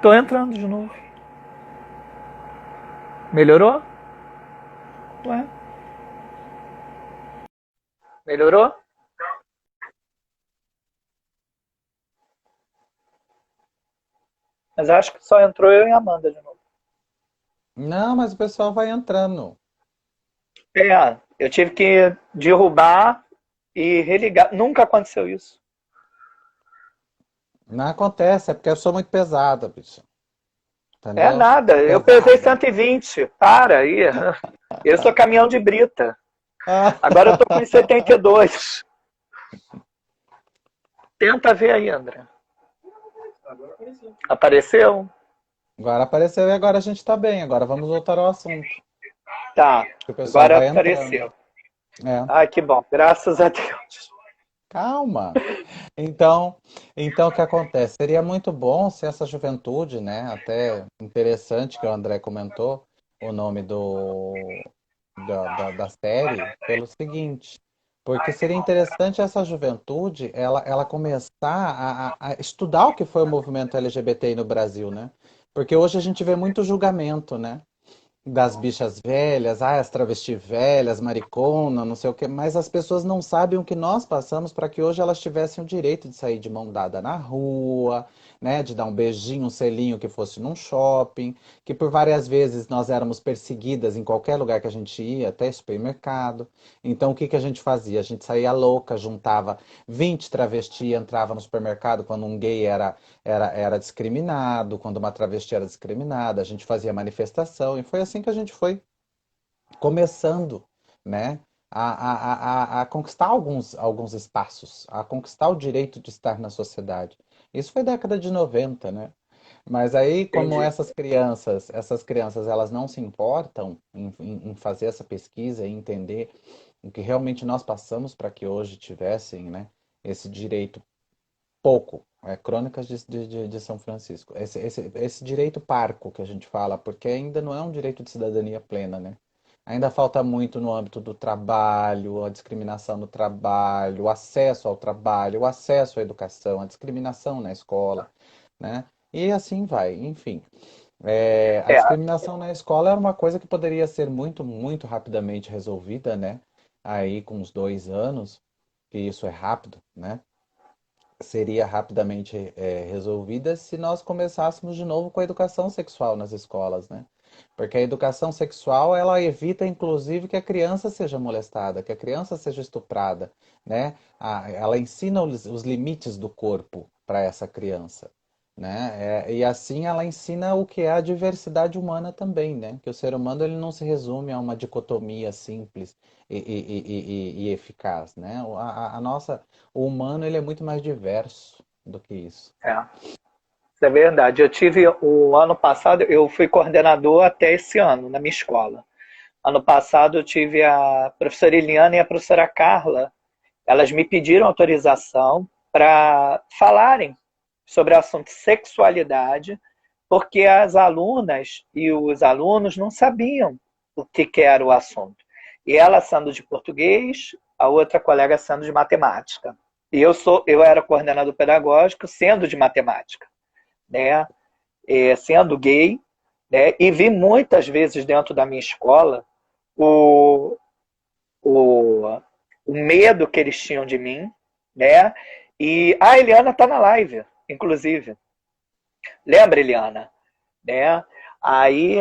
Tô entrando de novo. Melhorou? Ué? Melhorou? Mas acho que só entrou eu e a Amanda de novo. Não, mas o pessoal vai entrando. Eu tive que derrubar e religar. Nunca aconteceu isso. Não acontece, é porque eu sou muito pesada, bicho. É Entendeu? nada, Sou eu pesei pesada. 120. Para aí. Eu sou caminhão de brita. Agora eu tô com uns Ah, 72. Tenta ver aí, André. Apareceu? agora apareceu e agora a gente tá bem. Agora vamos voltar ao assunto. Tá. Que o pessoal Agora vai entrando. apareceu. É, Ai, que bom. Graças a Deus. calma. Então o que acontece? Seria muito bom se essa juventude, né? Até interessante que o André comentou o nome da série, pelo seguinte, porque seria interessante essa juventude ela começar a estudar o que foi o movimento LGBTI no Brasil, né? Porque hoje a gente vê muito julgamento, né? Das bichas velhas, as travestis velhas, maricona, não sei o quê, mas as pessoas não sabem o que nós passamos para que hoje elas tivessem o direito de sair de mão dada na rua, né, de dar um beijinho, um selinho que fosse num shopping, que por várias vezes nós éramos perseguidas em qualquer lugar que a gente ia, até supermercado. Então o que que a gente fazia? A gente saía louca, juntava 20 travestis, entrava no supermercado quando um gay era discriminado, quando uma travesti era discriminada, a gente fazia manifestação, e foi assim que a gente foi começando, né, a conquistar alguns espaços, a conquistar o direito de estar na sociedade. Isso foi década de 90, né? Mas aí, como Entendi. essas crianças, elas não se importam em fazer essa pesquisa e entender o que realmente nós passamos para que hoje tivessem, né, esse direito pouco. É Crônicas de São Francisco. Esse direito parco que a gente fala, porque ainda não é um direito de cidadania plena, né? Ainda falta muito no âmbito do trabalho, a discriminação no trabalho, o acesso ao trabalho, o acesso à educação, a discriminação na escola, né? E assim vai, enfim. A É, discriminação na escola era uma coisa que poderia ser muito, muito rapidamente resolvida, né? Aí com uns 2 anos, que isso é rápido, né? Seria rapidamente resolvida se nós começássemos de novo com a educação sexual nas escolas, né? Porque a educação sexual, ela evita, inclusive, que a criança seja molestada, que a criança seja estuprada, né? Ela ensina os limites do corpo para essa criança, né? E assim ela ensina o que é a diversidade humana também, né? Que o ser humano ele não se resume a uma dicotomia simples e eficaz, né? O humano ele é muito mais diverso do que isso. é, isso é verdade. Eu tive o ano passado, eu fui coordenador até esse ano na minha escola. Ano passado eu tive a professora Eliana e a professora Carla. Elas me pediram autorização para falarem sobre o assunto sexualidade, porque as alunas e os alunos não sabiam o que era o assunto. E ela sendo de português, a outra colega sendo de matemática. E eu era coordenador pedagógico sendo de matemática, né? Sendo gay, né? E vi muitas vezes dentro da minha escola o, o, o medo que eles tinham de mim, né? E a Eliana está na live, inclusive. Lembra, Eliana? Né? Aí,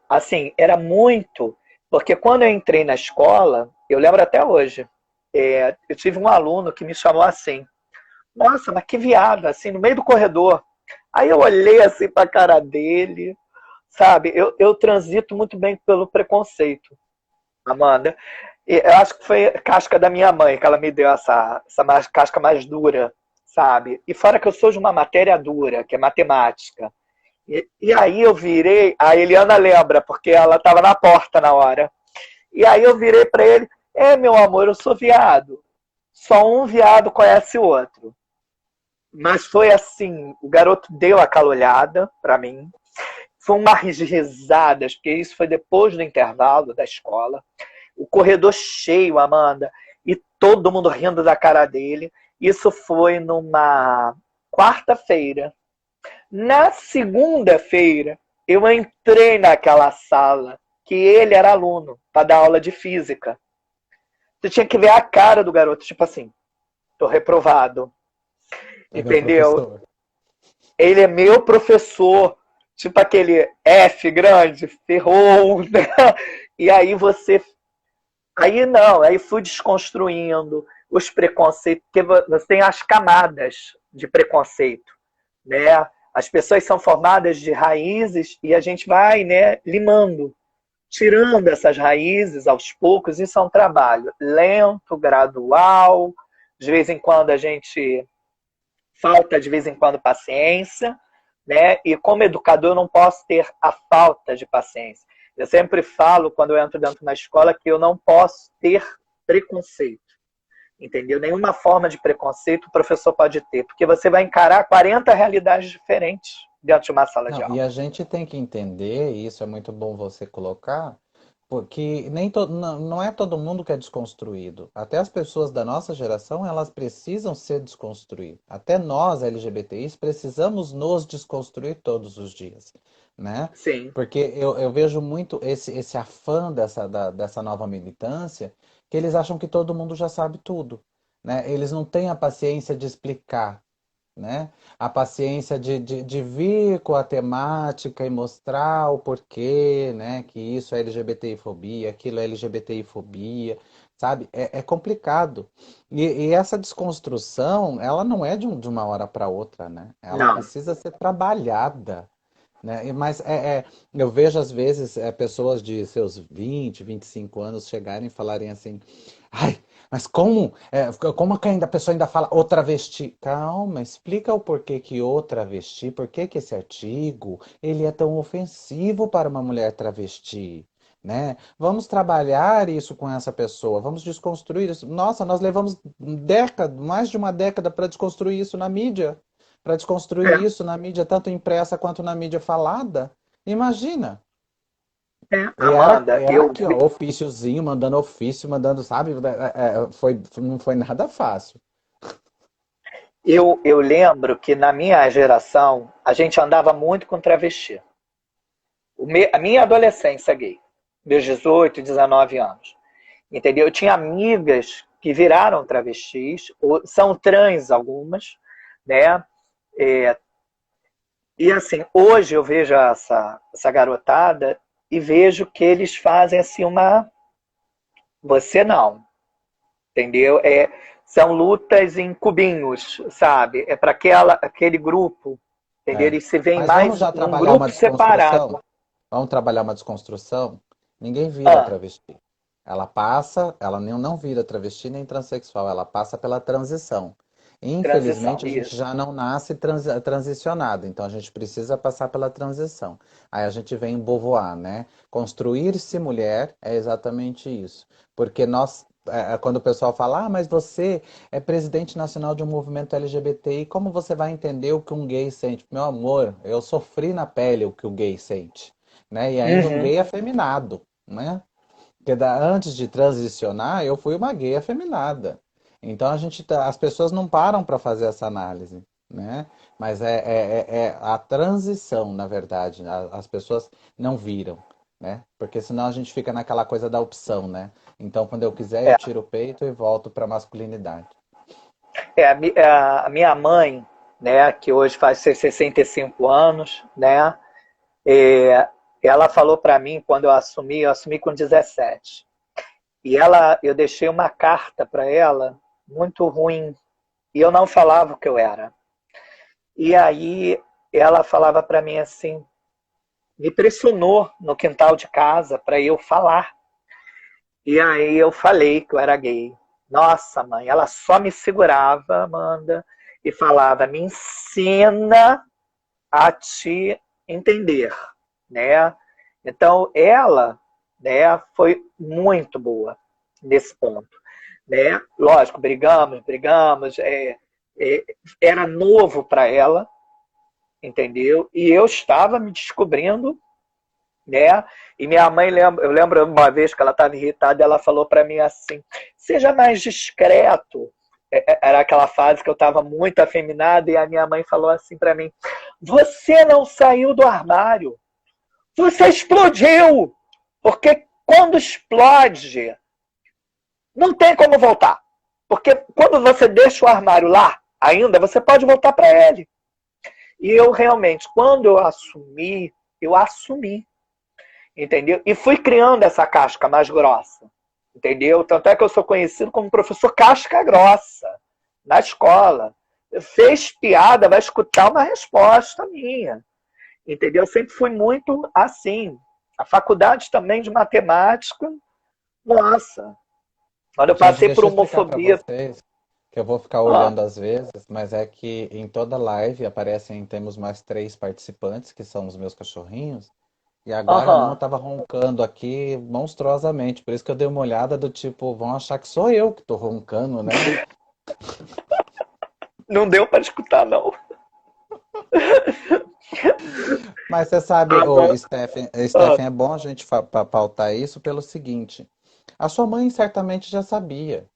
assim, era muito, porque quando eu entrei na escola, eu lembro até hoje, eu tive um aluno que me chamou assim, nossa, mas que viado, assim, no meio do corredor. Aí eu olhei assim para a cara dele, sabe? Eu transito muito bem pelo preconceito, Amanda. E eu acho que foi a casca da minha mãe que ela me deu essa casca mais dura, sabe? E fora que eu sou de uma matéria dura, que é matemática. E aí eu virei, a Eliana lembra, porque ela estava na porta na hora. E aí eu virei para ele, meu amor, eu sou viado. Só um viado conhece o outro. Mas foi assim, o garoto deu aquela olhada para mim. Foi um mar de risadas, porque isso foi depois do intervalo da escola. O corredor cheio, Amanda, e todo mundo rindo da cara dele. Isso foi numa quarta-feira. Na segunda-feira, eu entrei naquela sala que ele era aluno para dar aula de física. Você tinha que ver a cara do garoto, tipo assim, tô reprovado, É meu entendeu? professor. Ele é meu professor, tipo aquele F grande, ferrou, né? E aí você. Aí não, aí fui desconstruindo os preconceitos, porque você tem as camadas de preconceito, né? As pessoas são formadas de raízes e a gente vai, né, limando, tirando essas raízes aos poucos. Isso é um trabalho lento, gradual. De vez em quando a gente falta, de vez em quando, paciência, né? E como educador eu não posso ter a falta de paciência. Eu sempre falo, quando eu entro dentro de uma escola, que eu não posso ter preconceito. Entendeu? Nenhuma forma de preconceito o professor pode ter, porque você vai encarar 40 realidades diferentes dentro de uma sala de Não, e aula. a gente tem que entender, e isso é muito bom você colocar, porque nem não é todo mundo que é desconstruído. Até as pessoas da nossa geração, elas precisam ser desconstruídas. Até nós, LGBTIs, precisamos nos desconstruir todos os dias, né? Sim. Porque eu vejo muito esse afã dessa nova militância, que eles acham que todo mundo já sabe tudo, né? Eles não têm a paciência de explicar, né? A paciência de vir com a temática e mostrar o porquê, né? Que isso é LGBTI-fobia, aquilo é LGBTI-fobia, sabe? É complicado. E essa desconstrução, ela não é de uma hora para outra, né? Ela Não. precisa ser trabalhada, né? Mas eu vejo às vezes pessoas de seus 20, 25 anos chegarem e falarem assim, ai, mas como que ainda a pessoa ainda fala o travesti? Calma, explica o porquê que o travesti, por que que esse artigo, ele é tão ofensivo para uma mulher travesti, né? Vamos trabalhar isso com essa pessoa, vamos desconstruir isso. Nossa, nós levamos mais de uma década para desconstruir isso na mídia, para desconstruir É, isso na mídia, tanto impressa quanto na mídia falada. Imagina. E era, Amanda, era aqui, ó, ofício, mandando, sabe? Não foi nada fácil. eu lembro que na minha geração a gente andava muito com travesti. A minha adolescência gay, meus 18, 19 anos. Entendeu? Eu tinha amigas que viraram travestis, são trans algumas, né? É, e assim, hoje eu vejo essa garotada e vejo que eles fazem assim uma. Você não, entendeu? São lutas em cubinhos, sabe? É para aquele grupo, entendeu? É. Eles se veem Mas vamos mais já num trabalhar uma grupo desconstrução? separado. Vamos trabalhar uma desconstrução? Ninguém vira Ah, travesti. Ela passa, ela não vira travesti nem transexual, ela passa pela transição. transição, Infelizmente, a gente isso. já não nasce transicionado, então a gente precisa passar pela transição. Aí a gente vem em Beauvoir, né? Construir-se mulher é exatamente isso. Porque quando o pessoal fala, ah, mas você é presidente nacional de um movimento LGBTI, como você vai entender o que um gay sente? Meu amor, eu sofri na pele o que o gay sente, né? E ainda um Uhum. gay afeminado, né? Porque antes de transicionar, eu fui uma gay afeminada. Então as pessoas não param para fazer essa análise, né? Mas é a transição, na verdade. As pessoas não viram, né? Porque senão a gente fica naquela coisa da opção, né? Então, quando eu quiser, eu É, tiro o peito e volto para a masculinidade. a minha mãe, né, que hoje faz 65 anos, né, é, ela falou para mim quando eu assumi com 17. Eu deixei uma carta para ela muito ruim e eu não falava o que eu era. E aí ela falava para mim assim, me pressionou no quintal de casa para eu falar. E aí eu falei que eu era gay. Nossa, mãe, ela só me segurava, Amanda, e falava: me ensina a te entender, né? Então ela, né, foi muito boa nesse ponto, né? Lógico, brigamos, é, era novo para ela, entendeu? E eu estava me descobrindo, né? E minha mãe eu lembro uma vez que ela estava irritada, ela falou para mim assim: seja mais discreto. Era aquela fase que eu estava muito afeminada e a minha mãe falou assim para mim: Você não saiu do armário. Você explodiu. Porque quando explode, não tem como voltar. Porque quando você deixa o armário lá, ainda, você pode voltar para ele. E eu realmente, quando eu assumi, entendeu? E fui criando essa casca mais grossa, entendeu? Tanto é que eu sou conhecido como professor casca grossa na escola. Fez piada, vai escutar uma resposta minha, entendeu? Eu sempre fui muito assim. A faculdade também de matemática, nossa, quando eu Gente, passei por deixa eu explicar para homofobia, vocês, que eu vou ficar ó, olhando às vezes, mas é que em toda live aparecem, temos mais três participantes, que são os meus cachorrinhos, e agora uma aham, tava roncando aqui monstruosamente, por isso que eu dei uma olhada do tipo, vão achar que sou eu que tô roncando, né? não deu para escutar não. Mas você sabe, ô Aham, Stephen, é bom a gente pautar isso pelo seguinte, a sua mãe certamente já sabia.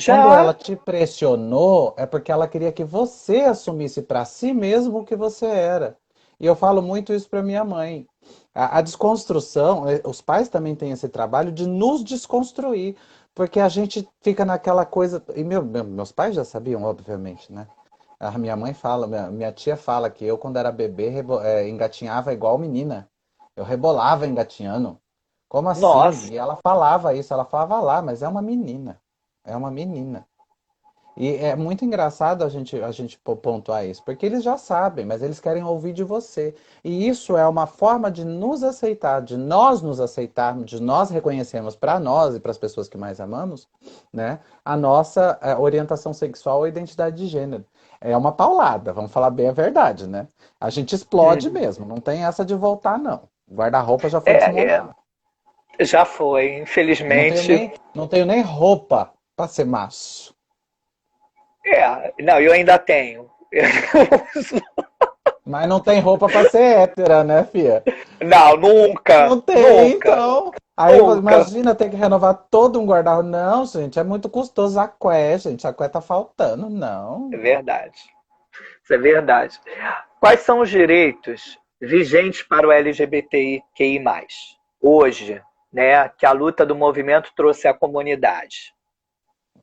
Quando ela já, te pressionou, é porque ela queria que você assumisse para si mesmo o que você era. E eu falo muito isso para minha mãe. A desconstrução, os pais também têm esse trabalho de nos desconstruir, porque a gente fica naquela coisa. E meus pais já sabiam, obviamente, né? A minha mãe fala, minha tia fala que eu, quando era bebê, engatinhava igual menina. Eu rebolava engatinhando. Como assim? nossa, E ela falava isso, ela falava lá, mas é uma menina. É uma menina. E é muito engraçado a gente pontuar isso, porque eles já sabem, mas eles querem ouvir de você. E isso é uma forma de nos aceitar, de nós nos aceitarmos, de nós reconhecermos para nós e para as pessoas que mais amamos, né, a nossa orientação sexual ou identidade de gênero. É uma paulada, vamos falar bem a verdade, né? A gente explode uhum. mesmo, não tem essa de voltar, não. O guarda-roupa já foi É, desmontado. já foi, Eu infelizmente. não tenho nem roupa para ser macho. Não, eu ainda tenho. Mas não tem roupa pra ser hétera, né, fia? Não, nunca, Não tem, nunca, então. Aí nunca. imagina ter que renovar todo um guarda-roupa. Não, gente, é muito custoso a cué, gente. A cué tá faltando, É não. verdade. Isso é verdade. Quais são os direitos vigentes para o LGBTQI+, hoje, né, que a luta do movimento trouxe à comunidade?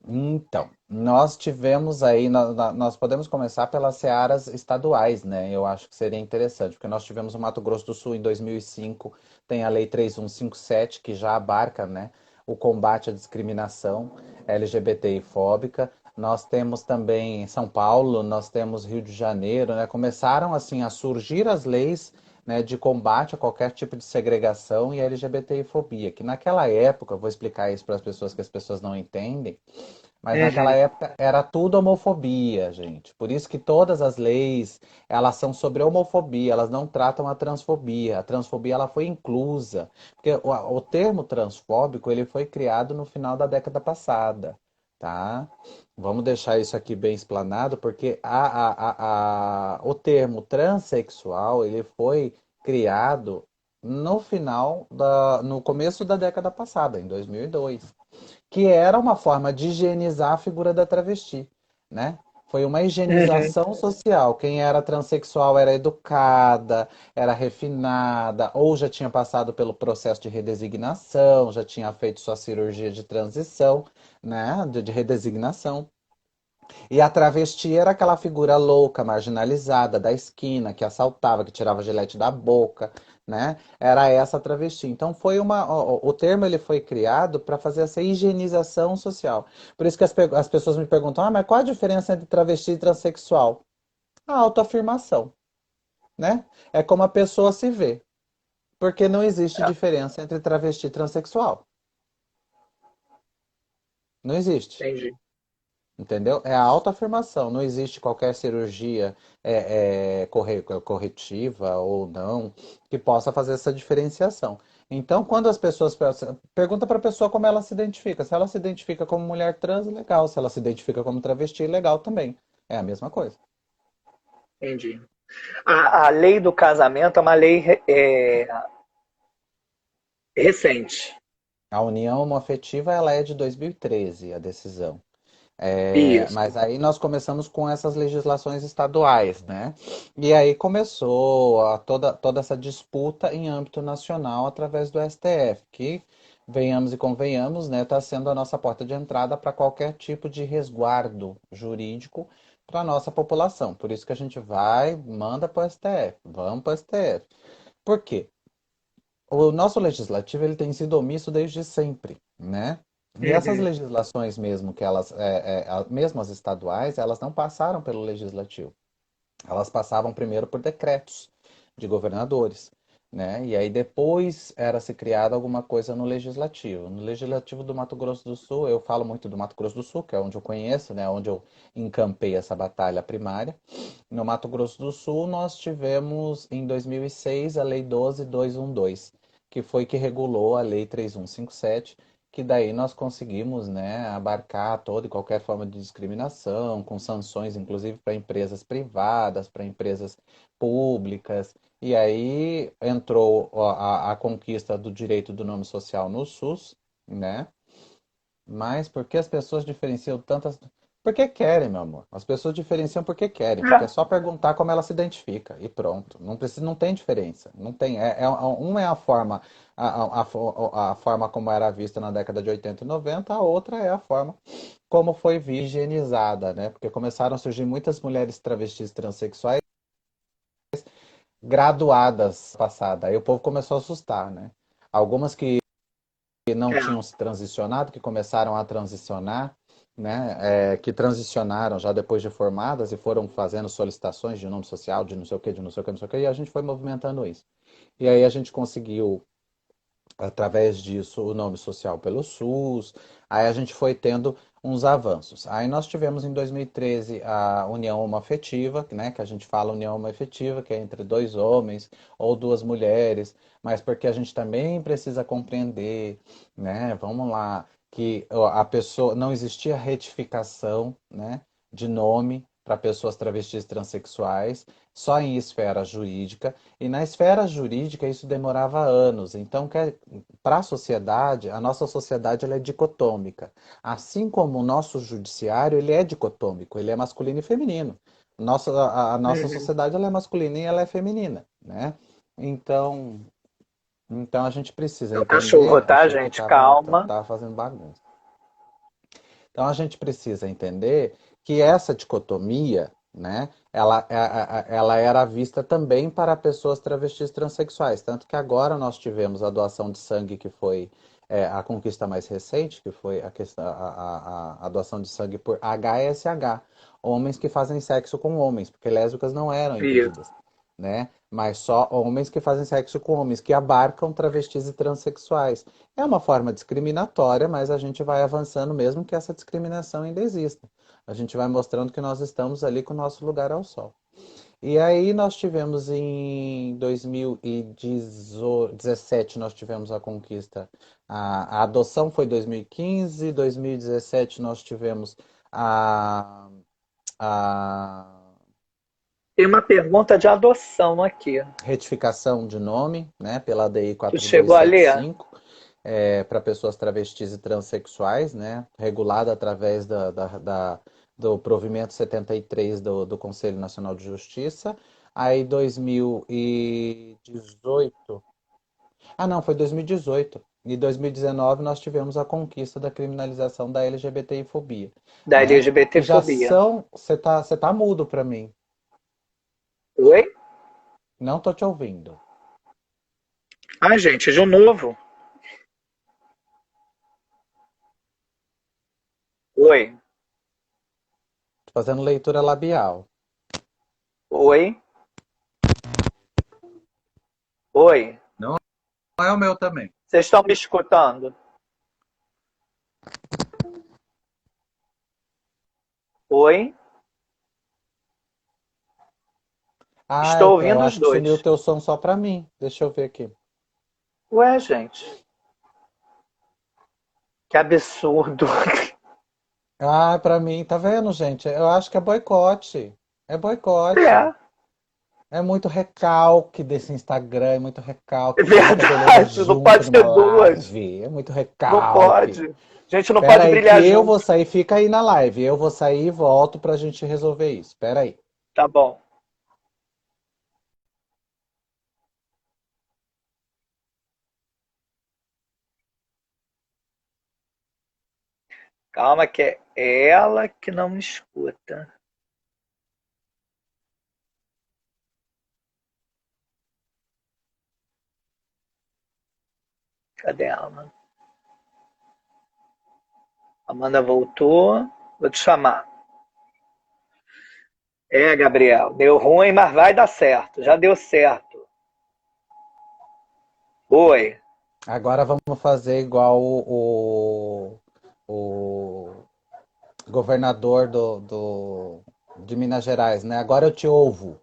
Então, nós tivemos aí, nós podemos começar pelas searas estaduais, né? Eu acho que seria interessante, porque nós tivemos o Mato Grosso do Sul em 2005, tem a Lei 3157, que já abarca, né, o combate à discriminação LGBTI fóbica. Nós temos também em São Paulo, nós temos Rio de Janeiro, né? Começaram assim a surgir as leis, né, de combate a qualquer tipo de segregação e LGBTI fobia, que naquela época, eu vou explicar isso para as pessoas que as pessoas não entendem, mas naquela Uhum, época era tudo homofobia, gente. Por isso que todas as leis, elas são sobre homofobia, elas não tratam a transfobia. A transfobia ela foi inclusa, porque o termo transfóbico ele foi criado no final da década passada, tá? Vamos deixar isso aqui bem explanado, porque o termo transexual ele foi criado no começo da década passada, em 2002, que era uma forma de higienizar a figura da travesti, né? Foi uma uhum, higienização social. Quem era transexual era educada, era refinada, ou já tinha passado pelo processo de redesignação, já tinha feito sua cirurgia de transição, né? De redesignação. E a travesti era aquela figura louca, marginalizada, da esquina, que assaltava, que tirava gilete da boca, né? Era essa travesti. Então foi o termo ele foi criado para fazer essa higienização social. Por isso que as pessoas me perguntam: "Ah, mas qual a diferença entre travesti e transexual?" A autoafirmação, né? É como a pessoa se vê, porque não existe diferença entre travesti e transexual. Não existe. entendi. Entendeu? É a autoafirmação. Não existe qualquer cirurgia corretiva ou não que possa fazer essa diferenciação. Então, quando as pessoas pergunta para a pessoa como ela se identifica. Se ela se identifica como mulher trans, legal. Se ela se identifica como travesti, legal também. É a mesma coisa. Entendi. A lei do casamento é uma lei recente. A união homoafetiva ela é de 2013, a decisão. Isso. Mas aí nós começamos com essas legislações estaduais, né? E aí começou toda essa disputa em âmbito nacional através do STF, que, venhamos e convenhamos, né, está sendo a nossa porta de entrada para qualquer tipo de resguardo jurídico para a nossa população. Por isso que a gente vai, manda para o STF, vamos para o STF. Por quê? O nosso legislativo ele tem sido omisso desde sempre, né? E essas Uhum. legislações mesmo que elas, mesmo as estaduais, elas não passaram pelo legislativo. Elas passavam primeiro por decretos de governadores, né? E aí depois era se criada alguma coisa no legislativo. No legislativo do Mato Grosso do Sul, eu falo muito do Mato Grosso do Sul, que é onde eu conheço, né? Onde eu encampei essa batalha primária. No Mato Grosso do Sul, nós tivemos em 2006 a Lei 12.212, que foi que regulou a Lei 3157, que daí nós conseguimos, né, abarcar toda e qualquer forma de discriminação, com sanções, inclusive para empresas privadas, para empresas públicas. E aí entrou a conquista do direito do nome social no SUS, né? Mas por que as pessoas diferenciam tantas. Porque querem, meu amor. As pessoas diferenciam porque querem, porque é É, só perguntar como ela se identifica e pronto. Não precisa, não tem diferença. Não tem. Uma é a forma, a forma como era vista na década de 80 e 90, a outra é a forma como foi higienizada, né? Porque começaram a surgir muitas mulheres travestis transexuais graduadas passada. Aí o povo começou a assustar, né? Algumas que não é. tinham se transicionado, que começaram a transicionar, né, que transicionaram já depois de formadas e foram fazendo solicitações de nome social, de não sei o que, de não sei o que, não sei o que, e a gente foi movimentando isso. E aí a gente conseguiu, através disso, o nome social pelo SUS, aí a gente foi tendo uns avanços. Aí nós tivemos em 2013 a união homoafetiva, né, que a gente fala união homoafetiva, que é entre dois homens ou duas mulheres, mas porque a gente também precisa compreender, né, vamos lá, que a pessoa não existia retificação, né, de nome para pessoas travestis transexuais, só em esfera jurídica, e na esfera jurídica isso demorava anos. Então, para a sociedade, a nossa sociedade ela é dicotômica. Assim como o nosso judiciário, ele é dicotômico, ele é masculino e feminino. A nossa Uhum. sociedade ela é masculina e ela é feminina, né? Então, então a gente precisa É o cachorro, entender, tá, achei que gente? Calma. tava fazendo bagunça. Então a gente precisa entender que essa dicotomia, né, ela era vista também para pessoas travestis transexuais, tanto que agora nós tivemos a doação de sangue que foi a conquista mais recente, que foi a doação de sangue por HSH, homens que fazem sexo com homens, porque lésbicas não eram Isso. impedidas, né? Mas só homens que fazem sexo com homens, que abarcam travestis e transexuais. É uma forma discriminatória, mas a gente vai avançando mesmo que essa discriminação ainda exista. A gente vai mostrando que nós estamos ali com o nosso lugar ao sol. E aí nós tivemos em 2017, nós tivemos a conquista, a adoção foi 2015, 2017 nós tivemos a, a Tem uma pergunta de adoção aqui. retificação de nome, né, pela ADI Tu chegou a ler? 4275, para pessoas travestis e transexuais, né, regulada através do provimento 73 do Conselho Nacional de Justiça. Aí 2018, não, foi 2018. Em 2019 nós tivemos a conquista da criminalização da LGBTI-fobia, Da né? Que já LGBTfobia. são, você tá mudo para mim. Oi? Não tô te ouvindo. Ah, gente, de novo. Oi. Tô fazendo leitura labial. Oi. Oi. Não é o meu também. Vocês estão me escutando? Oi? Ah, Estou eu ouvindo os acho que sumiu o dois. teu som só pra mim. Deixa eu ver aqui. Ué, gente. Que absurdo. Ah, pra mim, tá vendo, gente? Eu acho que é boicote. É boicote. É. É muito recalque desse Instagram, é muito É recalque, muita beleza verdade, não junto pode numa ser duas. live, é muito Não recalque. pode. A gente não Pera pode aí que brilhar eu vou junto. sair, fica aí na live, eu vou sair e volto pra gente resolver isso. Pera aí. Tá bom. Calma que é ela que não me escuta. Cadê ela? Amanda voltou. Vou te chamar. É, Gabriel, deu ruim, mas vai dar certo. Já deu certo. Oi. Agora vamos fazer igual o governador de Minas Gerais, né? Agora eu te ouvo.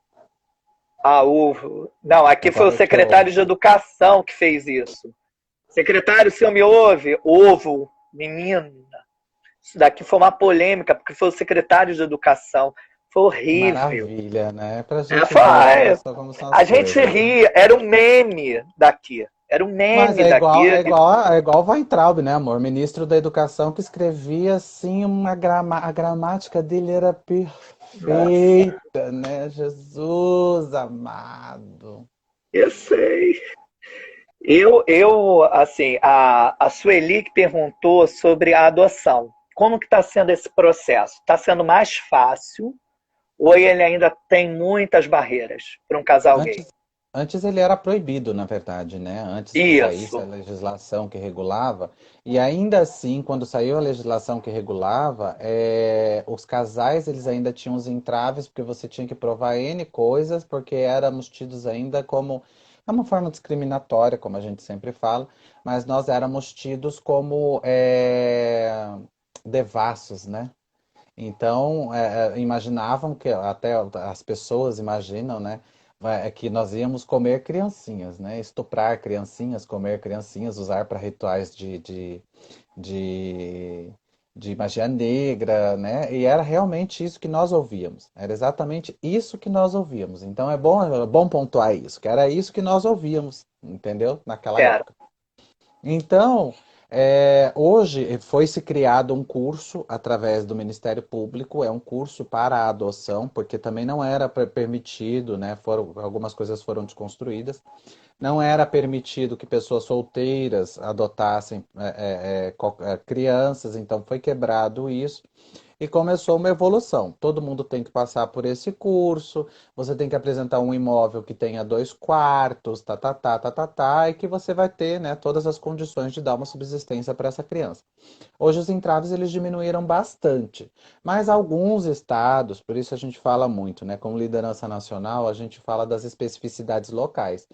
Ah, o... Não, aqui foi o Agora eu te ouvo. secretário de Educação que fez isso. Secretário, o senhor me ouve? Ovo, menina. Isso daqui foi uma polêmica, porque foi o secretário de Educação. Foi Que horrível. maravilha, né? Pra É, gente foi, ver como são as a gente coisas, né? ria, era um meme daqui. Era um Mas meme daqui. é igual o Weintraub, né, amor? Ministro da Educação que escrevia assim, a gramática dele era Nossa, perfeita, né? Jesus amado. eu sei. Assim, a Sueli que perguntou sobre a adoção. Como que está sendo esse processo? Está sendo mais fácil ou ele ainda tem muitas barreiras para um casal gay? Antes, antes ele era proibido, na verdade, né? Antes que saísse a Isso, legislação que regulava, e ainda assim, quando saiu a legislação que regulava, os casais eles ainda tinham os entraves, porque você tinha que provar N coisas, porque éramos tidos ainda como é uma forma discriminatória, como a gente sempre fala, mas nós éramos tidos como devassos, né? Então, imaginavam que, até as pessoas imaginam, né, que nós íamos comer criancinhas, né, estuprar criancinhas, comer criancinhas, usar para rituais de, de magia negra, né, e era realmente isso que nós ouvíamos, era exatamente isso que nós ouvíamos. Então, é bom pontuar isso, que era isso que nós ouvíamos, entendeu? Naquela era. época. Então, hoje foi-se criado um curso através do Ministério Público, é um curso para a adoção, porque também não era permitido, né? Algumas coisas foram desconstruídas. Não era permitido que pessoas solteiras adotassem crianças, então foi quebrado isso. E começou uma evolução. Todo mundo tem que passar por esse curso. Você tem que apresentar um imóvel que tenha 2 quartos, e que você vai ter, né, todas as condições de dar uma subsistência para essa criança. Hoje os entraves eles diminuíram bastante, mas alguns estados, por isso a gente fala muito, né, como liderança nacional, a gente fala das especificidades locais.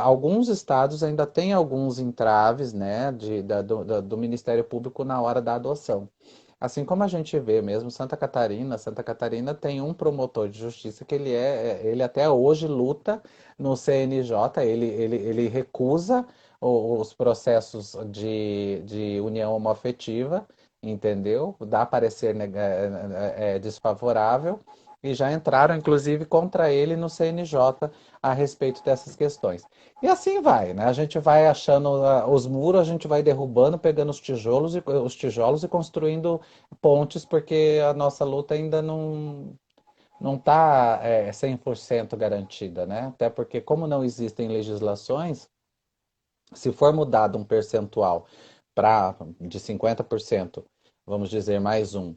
Alguns estados ainda têm alguns entraves, né, do Ministério Público na hora da adoção. Assim como a gente vê mesmo Santa Catarina tem um promotor de justiça que ele até hoje luta no CNJ, ele recusa os processos de união homoafetiva, entendeu? Dá parecer desfavorável e já entraram, inclusive, contra ele no CNJ a respeito dessas questões. E assim vai, né? A gente vai achando os muros, a gente vai derrubando, pegando os tijolos e construindo pontes, porque a nossa luta ainda não está 100% garantida, né? Até porque, como não existem legislações, se for mudado um percentual de 50%, vamos dizer mais um,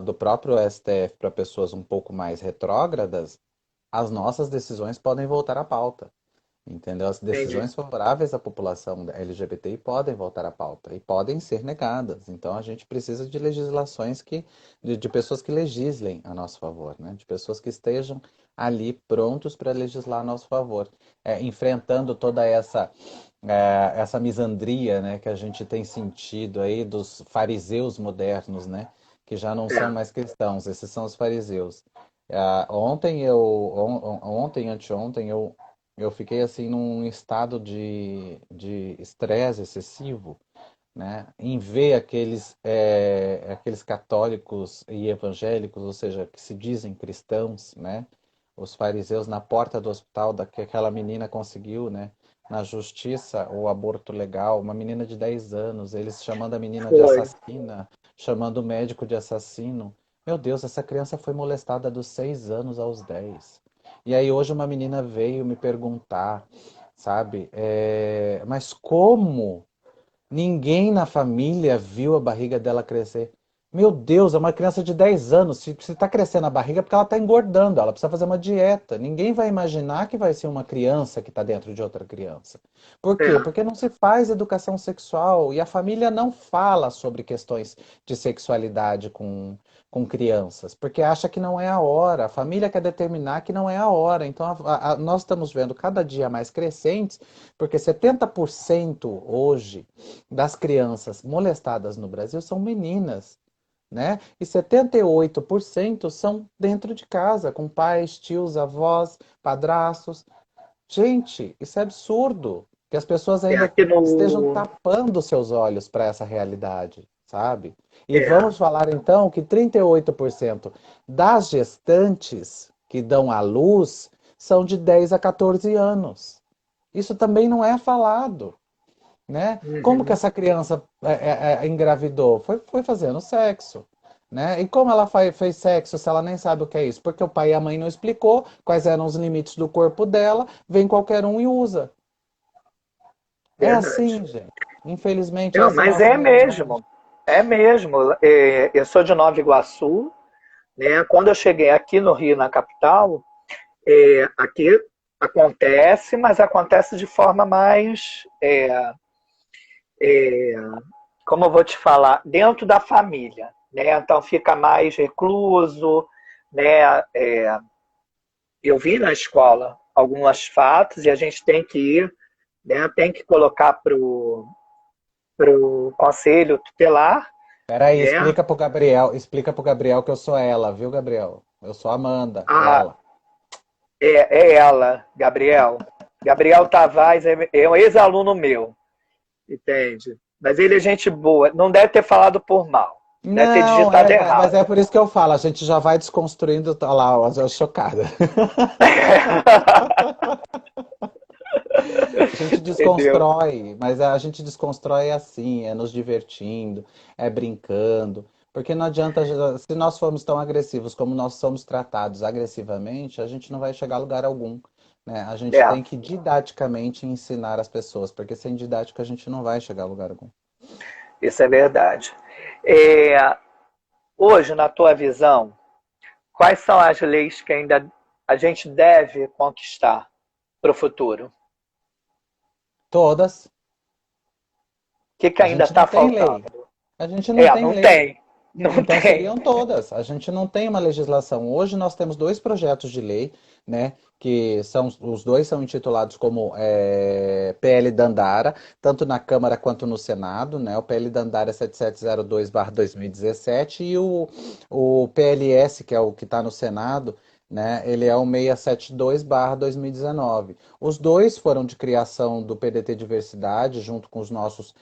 do próprio STF para pessoas um pouco mais retrógradas, as nossas decisões podem voltar à pauta. Entendeu? As Entendi. decisões favoráveis à população LGBTI podem voltar à pauta e podem ser negadas. Então a gente precisa de legislações de pessoas que legislem a nosso favor, né? De pessoas que estejam ali prontos para legislar a nosso favor, enfrentando toda essa misandria, né, que a gente tem sentido aí dos fariseus modernos, né? Que já não são É. mais cristãos, esses são os fariseus. Anteontem, eu fiquei assim num estado de estresse excessivo, né? Em ver aqueles católicos e evangélicos, ou seja, que se dizem cristãos, né? os fariseus na porta do hospital, que aquela menina conseguiu, né? Na justiça, o aborto legal, uma menina de 10 anos, eles chamando a menina de Foi. assassina, chamando o médico de assassino. Meu Deus, essa criança foi molestada dos 6 anos aos 10. E aí hoje uma menina veio me perguntar, sabe? Mas como ninguém na família viu a barriga dela crescer? Meu Deus, é uma criança de 10 anos. Se está crescendo a barriga é porque ela está engordando, ela precisa fazer uma dieta. Ninguém vai imaginar que vai ser uma criança que está dentro de outra criança. Por quê? É. Porque não se faz educação sexual e a família não fala sobre questões de sexualidade com crianças, porque acha que não é a hora. A família quer determinar que não é a hora. Então, nós estamos vendo cada dia mais crescentes, porque 70% hoje das crianças molestadas no Brasil são meninas, né? E 78% são dentro de casa, com pais, tios, avós, padrastos. Gente, isso é absurdo. Que as pessoas É, ainda aqui estejam no. tapando seus olhos para essa realidade, sabe? E É. vamos falar então que 38% das gestantes que dão à luz são de 10 a 14 anos. Isso também não é falado, né? Como que Uhum. essa criança engravidou? Foi fazendo sexo, né? E como ela fez sexo se ela nem sabe o que é isso? Porque o pai e a mãe não explicou quais eram os limites do corpo dela, vem qualquer um e usa. É Verdade. assim, gente. Infelizmente, Não, essa é a mas nossa é realidade. mesmo. É mesmo. É, eu sou de Nova Iguaçu, né? Quando eu cheguei aqui no Rio, na capital, aqui acontece, mas acontece de forma mais, como eu vou te falar, dentro da família, né? Então fica mais recluso, né? Eu vi na escola alguns fatos e a gente tem que ir, né? Tem que colocar pro conselho tutelar, Peraí, né? explica pro Gabriel que eu sou ela, viu, Gabriel? Eu sou Amanda, A, ela. é ela, Gabriel. Gabriel Tavares é um ex-aluno meu, entende? Mas ele é gente boa, não deve ter falado por mal, deve ter Não, digitado mas é errado. por isso que eu falo, a gente já vai desconstruindo, tá lá, ó, eu chocada. A gente Entendeu? desconstrói, mas a gente desconstrói assim, é nos divertindo, é brincando. Porque não adianta, se nós formos tão agressivos como nós somos tratados agressivamente, a gente não vai chegar a lugar algum, né? A gente É, tem que didaticamente ensinar as pessoas, porque sem didática a gente não vai chegar a lugar algum. isso é verdade. É, hoje, na tua visão, quais são as leis que ainda a gente deve conquistar para o futuro? O Todas. que A ainda gente não está tem faltando? lei. A gente não tem Não lei. tem. Não Então tem. seriam todas. A gente não tem uma legislação. Hoje nós temos dois projetos de lei, né? Que são os dois são intitulados como PL Dandara, tanto na Câmara quanto no Senado, né? O PL Dandara é 7702/2017 e o PLS, que é o que está no Senado, né? Ele é o 672/2019. Os dois foram de criação do PDT Diversidade, junto com os nossos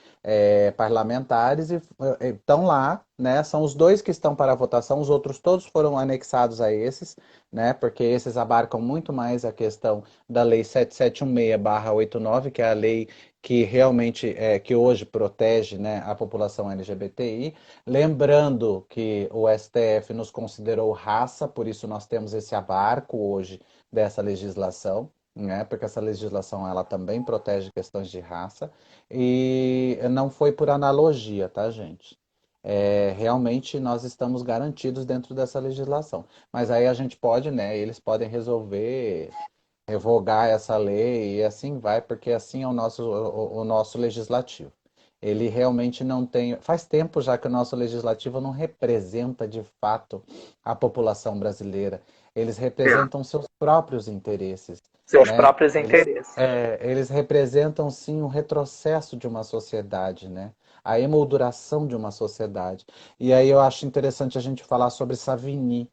parlamentares e estão lá, né? São os dois que estão para a votação, os outros todos foram anexados a esses, né? Porque esses abarcam muito mais a questão da Lei 7716/89, que é a lei que realmente que hoje protege, né, a população LGBTI. Lembrando que o STF nos considerou raça, por isso nós temos esse abarco hoje dessa legislação, né? Porque essa legislação ela também protege questões de raça. E não foi por analogia, tá, gente? Realmente nós estamos garantidos dentro dessa legislação. Mas aí a gente pode, né? Eles podem resolver revogar essa lei e assim vai, porque assim é o nosso legislativo. Ele realmente não tem. Faz tempo já que o nosso legislativo não representa de fato a população brasileira. Eles É, representam seus próprios interesses, seus né? próprios Eles, interesses. eles representam sim o retrocesso de uma sociedade, né? A emolduração de uma sociedade. E aí eu acho interessante a gente falar sobre Savigny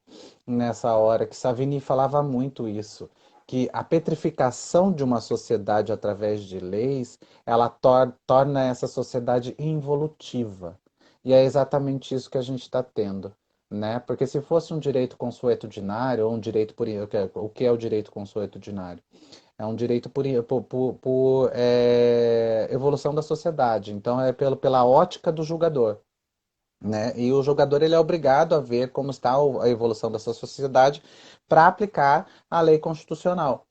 nessa hora, que Savigny falava muito isso, que a petrificação de uma sociedade através de leis, ela torna essa sociedade involutiva. E é exatamente isso que a gente está tendo. né? Porque se fosse um direito consuetudinário, ou um direito por... O que é o direito consuetudinário? É um direito por evolução da sociedade. Então, é pela ótica do julgador, né? E o jogador ele é obrigado a ver como está a evolução dessa sociedade para aplicar a lei constitucional.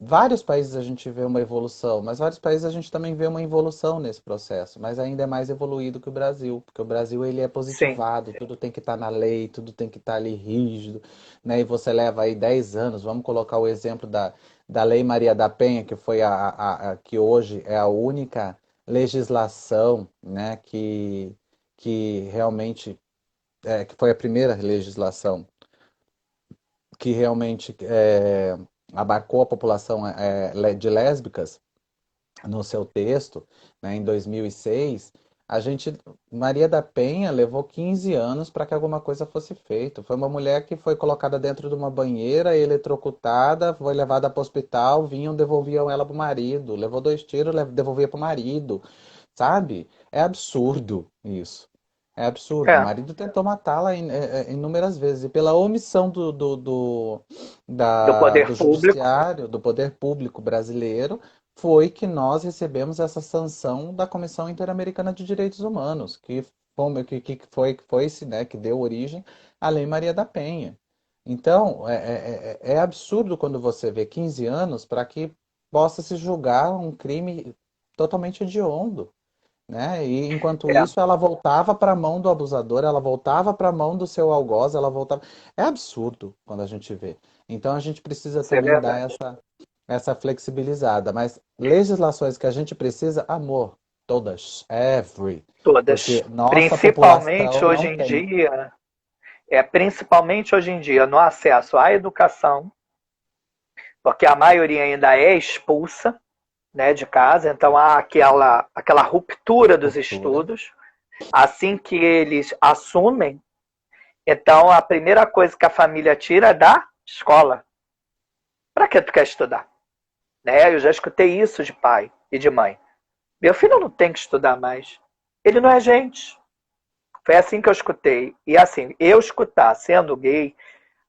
Vários países a gente vê uma evolução, mas vários países a gente também vê uma involução nesse processo, mas ainda é mais evoluído que o Brasil, porque o Brasil ele é Sim, positivado, tudo tem que estar na lei, tudo tem que estar ali rígido, né? E você leva aí 10 anos, vamos colocar o exemplo da Lei Maria da Penha, que foi que hoje é a única legislação, né, que realmente que foi a primeira legislação que realmente abarcou a população de lésbicas no seu texto, né, em 2006, a gente, Maria da Penha levou 15 anos para que alguma coisa fosse feita. Foi uma mulher que foi colocada dentro de uma banheira, eletrocutada, foi levada para o hospital, vinham, devolviam ela para o marido. Levou 2 tiros, devolvia para o marido. Sabe? É absurdo isso. É absurdo. O é, marido tentou matá-la inúmeras vezes. E pela omissão do do poder público. judiciário, do poder público brasileiro, foi que nós recebemos essa sanção da Comissão Interamericana de Direitos Humanos, que foi esse, né, que deu origem à Lei Maria da Penha. Então, é absurdo quando você vê 15 anos para que possa se julgar um crime totalmente hediondo, né? E enquanto É, isso, ela voltava para a mão do abusador, ela voltava para a mão do seu algoz, ela voltava. É absurdo quando a gente vê. Então a gente precisa isso é também dar verdade. essa flexibilizada. Mas legislações que a gente precisa, amor, todas, every, Todas. porque nossa Principalmente população hoje não em tem. dia, principalmente hoje em dia, no acesso à educação, porque a maioria ainda é expulsa, né, de casa, então há aquela ruptura dos Ruptura. estudos. Assim que eles assumem, então a primeira coisa que a família tira é da escola. Para que tu quer estudar? Né? Eu já escutei isso de pai e de mãe. Meu filho não tem que estudar mais. Ele não é gente. Foi assim que eu escutei. E assim, eu escutar sendo gay,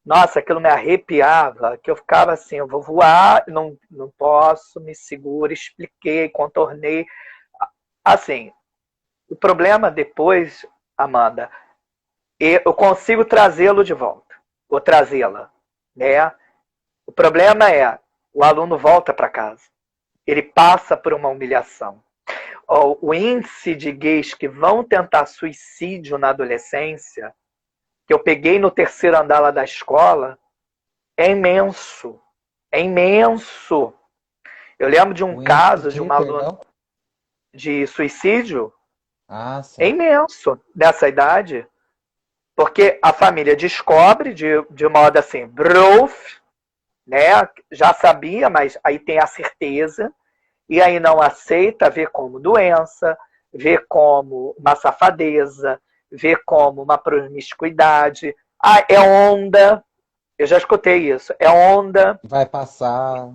nossa, aquilo me arrepiava, que eu ficava assim, eu vou voar, não posso, me seguro, expliquei, contornei. Assim, o problema depois, Amanda, eu consigo trazê-lo de volta, ou trazê-la, né? O problema é, o aluno volta para casa, ele passa por uma humilhação. O índice de gays que vão tentar suicídio na adolescência, que eu peguei no terceiro andar lá da escola, é imenso. É imenso. Eu lembro de um O índice caso de de, uma aluna perdão? de suicídio, Ah, é sim. imenso nessa idade, porque a família descobre de modo assim, bruf, né? Já sabia, mas aí tem a certeza, e aí não aceita, vê como doença, vê como uma safadeza, vê como uma promiscuidade. Ah, é onda. Eu já escutei isso. É onda, Vai passar.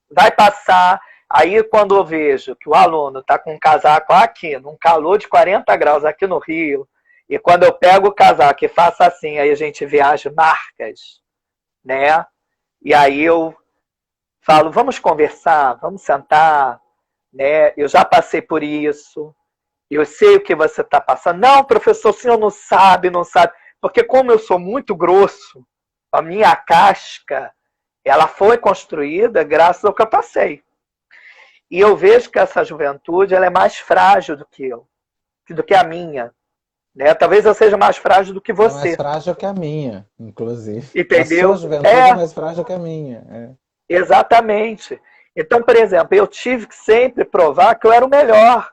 vai passar. Aí, quando eu vejo que o aluno está com um casaco aqui, num calor de 40 graus aqui no Rio, e quando eu pego o casaco e faço assim, aí a gente vê as marcas, né? E aí eu falo, vamos conversar, vamos sentar, né? Eu já passei por isso, eu sei o que você está passando. Não, professor, o senhor não sabe, não sabe. Porque como eu sou muito grosso, a minha casca, ela foi construída graças ao que eu passei. E eu vejo que essa juventude ela é mais frágil do que eu, do que a minha. Né? Talvez eu seja mais frágil do que É mais você. frágil que a minha, inclusive. A sua Entendeu? juventude é mais frágil que a minha. Exatamente. Então, por exemplo, eu tive que sempre provar que eu era o melhor.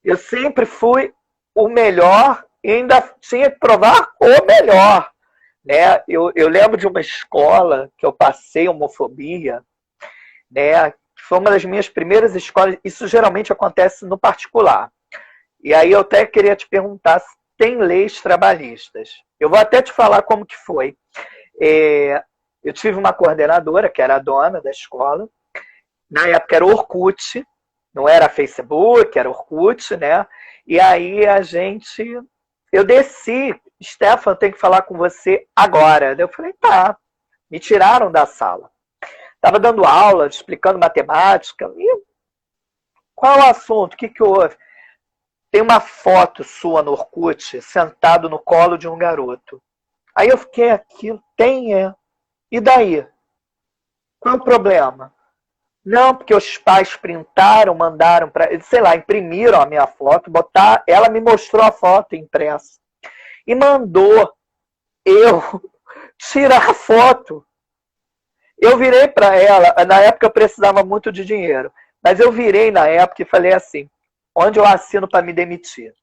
Eu sempre fui o melhor e ainda tinha que provar o melhor. Né? Eu lembro de uma escola que eu passei homofobia, né? Foi uma das minhas primeiras escolas. Isso geralmente acontece no particular. E aí eu até queria te perguntar se tem leis trabalhistas. Eu vou até te falar como que foi. Eu tive uma coordenadora, que era a dona da escola. Na época era Orkut, não era Facebook, era Orkut, né? E aí eu desci. Stefan, eu tenho que falar com você agora. Daí eu falei, tá. Me tiraram da sala. Estava dando aula, explicando matemática. E qual é o assunto? O que, que houve? Tem uma foto sua no Orkut, sentado no colo de um garoto. Aí eu fiquei aqui, tem, é. E daí? Qual é o problema? Não, porque os pais printaram, mandaram para, sei lá, imprimiram a minha foto, botar, ela me mostrou a foto impressa e mandou eu tirar a foto. Eu virei para ela, na época eu precisava muito de dinheiro, mas eu virei na época e falei assim: onde eu assino para me demitir?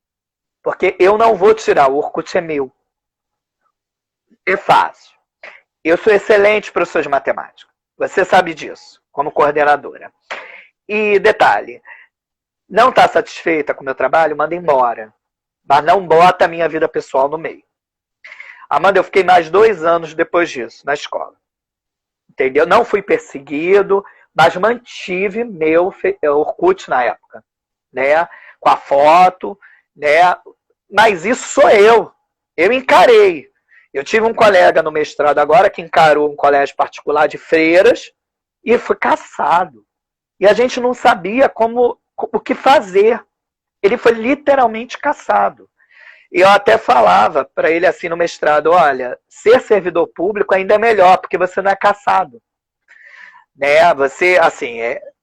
Porque eu não vou tirar, o Orkut é meu. É fácil. Eu sou excelente professor de matemática. Você sabe disso, como coordenadora. E detalhe, não está satisfeita com o meu trabalho, manda embora. Mas não bota a minha vida pessoal no meio. Amanda, eu fiquei mais 2 anos depois disso, na escola. Entendeu? Não fui perseguido, mas mantive meu Orkut na época. Né? Com a foto, né? Mas isso sou eu. Eu encarei. Eu tive um colega no mestrado agora que encarou um colégio particular de freiras e foi caçado. E a gente não sabia o que fazer. Ele foi literalmente caçado. E eu até falava para ele assim no mestrado, olha, ser servidor público ainda é melhor, porque você não é caçado. Né? Você, assim,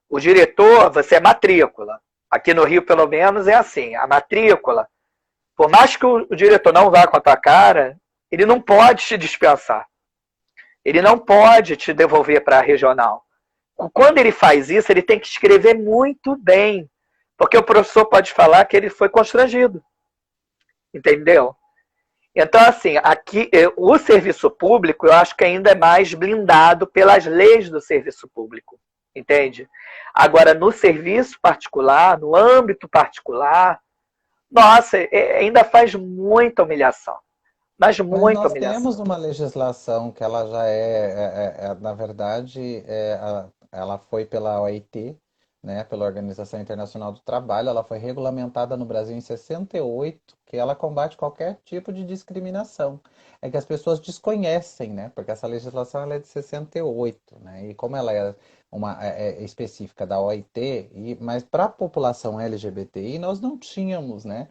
o diretor, você é matrícula. Aqui no Rio, pelo menos, é assim, a matrícula, por mais que o diretor não vá com a tua cara, ele não pode te dispensar. Ele não pode te devolver para a regional. Quando ele faz isso, ele tem que escrever muito bem, porque o professor pode falar que ele foi constrangido. Entendeu? Então, assim, aqui o serviço público eu acho que ainda é mais blindado pelas leis do serviço público. Entende? Agora, no serviço particular, no âmbito particular, nossa, ainda faz muita humilhação. Mas Mas muita nós humilhação. temos uma legislação que ela já na verdade, ela foi pela OIT, né, pela Organização Internacional do Trabalho, ela foi regulamentada no Brasil em 68, que ela combate qualquer tipo de discriminação. É que as pessoas desconhecem, né, porque essa legislação ela é de 68, né, e como ela é é específica da OIT, mas para a população LGBTI nós não tínhamos, né,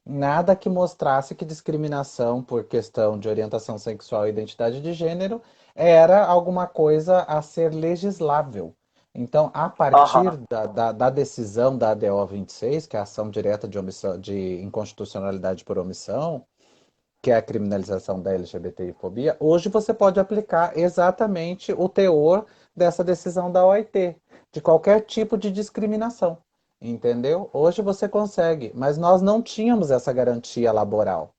nada que mostrasse que discriminação por questão de orientação sexual e identidade de gênero era alguma coisa a ser legislável. Então, a partir Uhum. da decisão da ADO 26, que é a ação direta de, omissão, de inconstitucionalidade por omissão, que é a criminalização da LGBTI-fobia, hoje você pode aplicar exatamente o teor dessa decisão da OIT, de qualquer tipo de discriminação. Entendeu? Hoje você consegue, mas nós não tínhamos essa garantia laboral,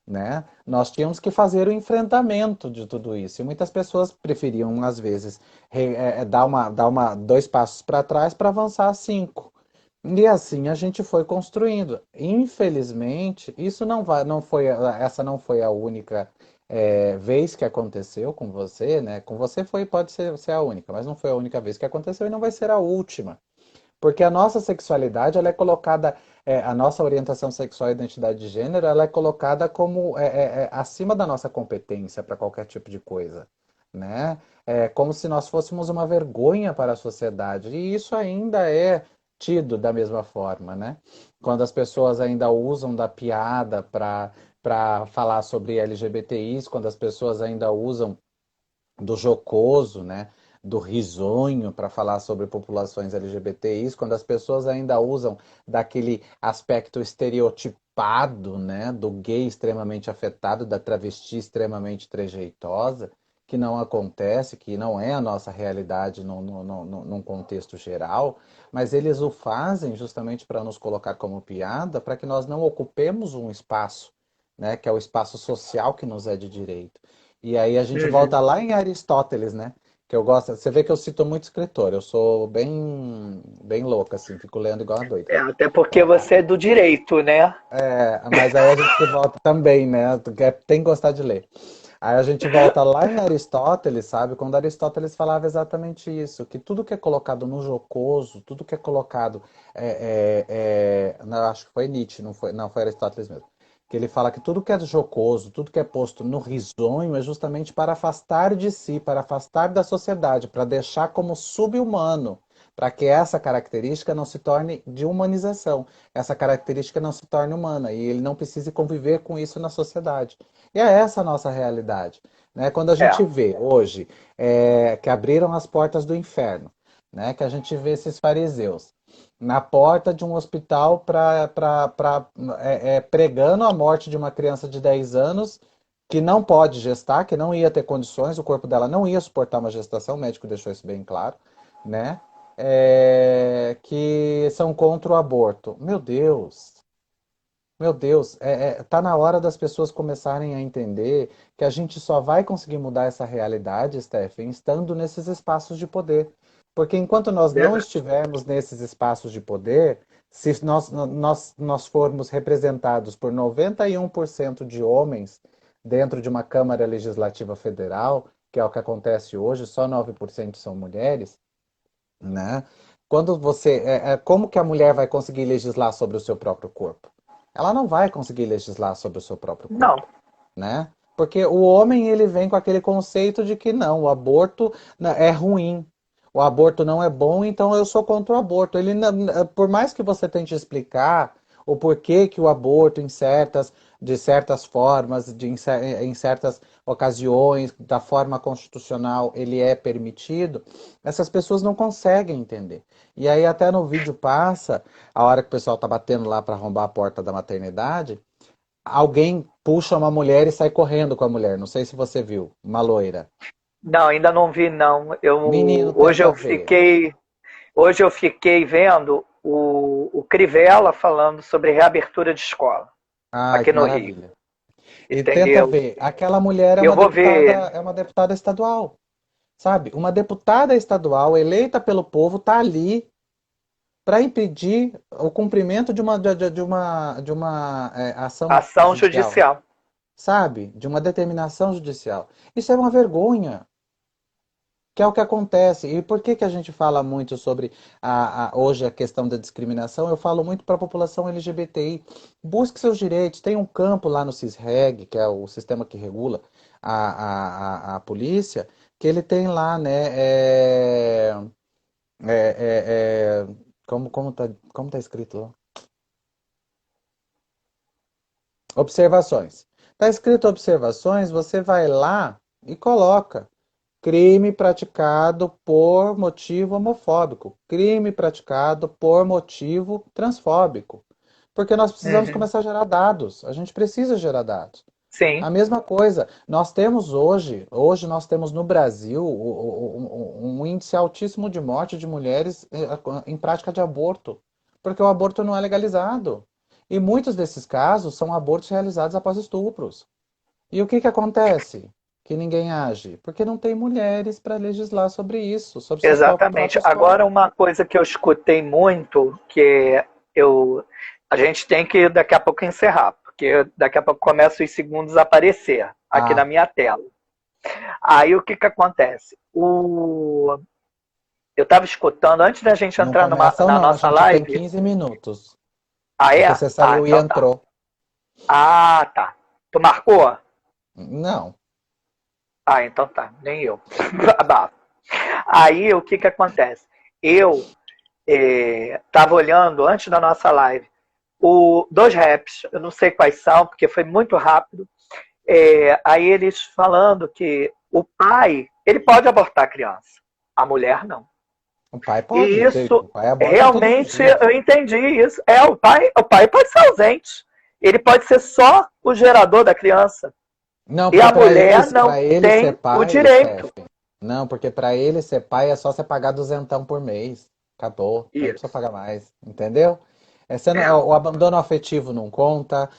né? Nós tínhamos que fazer o enfrentamento de tudo isso. E muitas pessoas preferiam, às vezes, dois passos para trás para avançar cinco. E assim a gente foi construindo. Infelizmente, isso não foi, essa não foi a única vez que aconteceu com você, né? Com você pode ser a única, mas não foi a única vez que aconteceu e não vai ser a última. Porque a nossa sexualidade, ela é colocada, a nossa orientação sexual e identidade de gênero, ela é colocada como acima da nossa competência para qualquer tipo de coisa, né? É como se nós fôssemos uma vergonha para a sociedade. E isso ainda é tido da mesma forma, né? Quando as pessoas ainda usam da piada para falar sobre LGBTIs, quando as pessoas ainda usam do jocoso, né? Do risonho para falar sobre populações LGBTIs, quando as pessoas ainda usam daquele aspecto estereotipado, né? Do gay extremamente afetado, da travesti extremamente trejeitosa, que não acontece, que não é a nossa realidade num contexto geral, mas eles o fazem justamente para nos colocar como piada, para que nós não ocupemos um espaço, né? Que é o espaço social que nos é de direito. E aí a gente volta Uhum. lá em Aristóteles, né? Que eu gosto. Você vê que eu cito muito escritor. Eu sou bem louca, assim, fico lendo igual uma doida. Até porque você é do direito, né? Mas aí a gente volta também, né? Tem que gostar de ler. Aí a gente volta lá em Aristóteles, sabe? Quando Aristóteles falava exatamente isso, que tudo que é colocado no jocoso, tudo que é colocado, não, acho que foi Nietzsche, não foi Aristóteles mesmo. que ele fala que tudo que é jocoso, tudo que é posto no risonho é justamente para afastar de si, para afastar da sociedade, para deixar como sub-humano, para que essa característica não se torne de humanização, essa característica não se torne humana e ele não precise conviver com isso na sociedade. E é essa a nossa realidade, né? Quando a gente É, vê hoje que abriram as portas do inferno, né? Que a gente vê esses fariseus na porta de um hospital pregando a morte de uma criança de 10 anos que não pode gestar, que não ia ter condições, o corpo dela não ia suportar uma gestação, o médico deixou isso bem claro, né? Que são contra o aborto. Meu Deus, tá na hora das pessoas começarem a entender que a gente só vai conseguir mudar essa realidade, Stephen, estando nesses espaços de poder. Porque enquanto nós não verdade. estivermos nesses espaços de poder, se nós formos representados por 91% de homens dentro de uma Câmara Legislativa Federal, que é o que acontece hoje, só 9% são mulheres, né? Quando como que a mulher vai conseguir legislar sobre o seu próprio corpo? Ela não vai conseguir legislar sobre o seu próprio Não, corpo, né? Porque o homem ele vem com aquele conceito de que não, o aborto é ruim, o aborto não é bom, então eu sou contra o aborto. Por mais que você tente explicar o porquê que o aborto de certas formas, em certas ocasiões, da forma constitucional, ele é permitido, essas pessoas não conseguem entender. E aí até no vídeo passa, a hora que o pessoal tá batendo lá para arrombar a porta da maternidade, alguém puxa uma mulher e sai correndo com a mulher. Não sei se você viu, uma loira. não, ainda não vi, não. Menino, tenta ver. Hoje eu fiquei vendo o Crivella falando sobre reabertura de escola Ai, aqui que no Rio, maravilha. E tenta entendeu? ver. Aquela mulher Eu vou ver. é uma deputada estadual, sabe? Uma deputada estadual eleita pelo povo tá ali para impedir o cumprimento de uma ação Ação judicial, judicial. sabe? De uma determinação judicial. Isso é uma vergonha, que é o que acontece. E por que que a gente fala muito sobre hoje a questão da discriminação? Eu falo muito para a população LGBTI. Busque seus direitos. Tem um campo lá no CISREG, que é o sistema que regula a polícia, que ele tem lá, né? É, é, é, como tá escrito lá? Observações. Tá escrito observações, você vai lá e coloca. Crime praticado por motivo homofóbico. Crime praticado por motivo transfóbico. Porque nós precisamos Uhum. começar a gerar dados. A gente precisa gerar dados. Sim, A mesma coisa, nós temos hoje nós temos no Brasil um índice altíssimo de morte de mulheres em prática de aborto, porque o aborto não é legalizado. E muitos desses casos são abortos realizados após estupros. E o que que acontece? Que ninguém age? Porque não tem mulheres para legislar sobre isso, sobre seu exatamente. próprios Agora, corpos. uma coisa que eu escutei muito, eu, a gente tem que daqui a pouco encerrar, porque daqui a pouco começam os segundos a aparecer aqui na Ah, minha tela. Aí o que que acontece? Eu estava escutando, antes da gente não entrar começam na não, a nossa gente tem live. 15 minutos. Ah, Porque é? você Ah, saiu e então tá. entrou. Ah, tá. Tu marcou? Não. Ah, então tá. Nem eu. Aí o que que acontece? Eu estava olhando antes da nossa live dois raps, eu não sei quais são, porque foi muito rápido. Aí eles falando que o pai, ele pode abortar a criança, a mulher não. O pai pode, E isso o pai aborta todos os realmente dias. eu entendi isso. O pai pode ser ausente. Ele pode ser só o gerador da criança. Não, E porque a mulher não para ele ser tem o pai, direito. Stephen. Não, porque para ele ser pai é só você pagar duzentão por mês. Acabou. Você não precisa Isso. pagar mais. Entendeu? É. O abandono afetivo não conta.